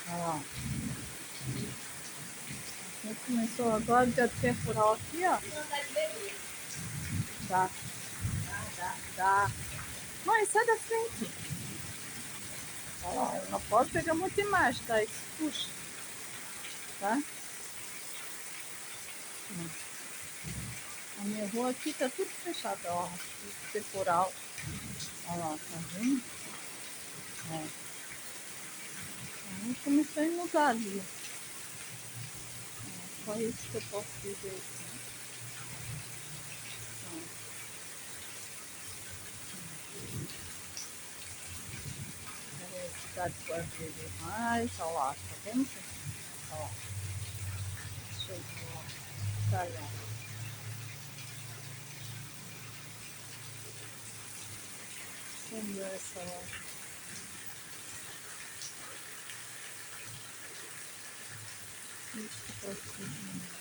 Olha lá. Já começou agora, já perfurar aqui, ó. Não dá de beber. Dá, dá. Mãe, sai da frente. Olha lá, eu não posso pegar muito mais, tá? Isso puxa, tá? A minha rua aqui tá tudo fechado, ó. Tudo temporal. Olha lá, tá vendo? Ó. Então, começou a inundar ali. Ó. Só isso que eu posso dizer aqui. A cidade pode ver mais. Olha lá, tá vendo? Olha lá. Deixa eu ver. Tá lá. Sumiu essa lá. Isso que eu posso dizer.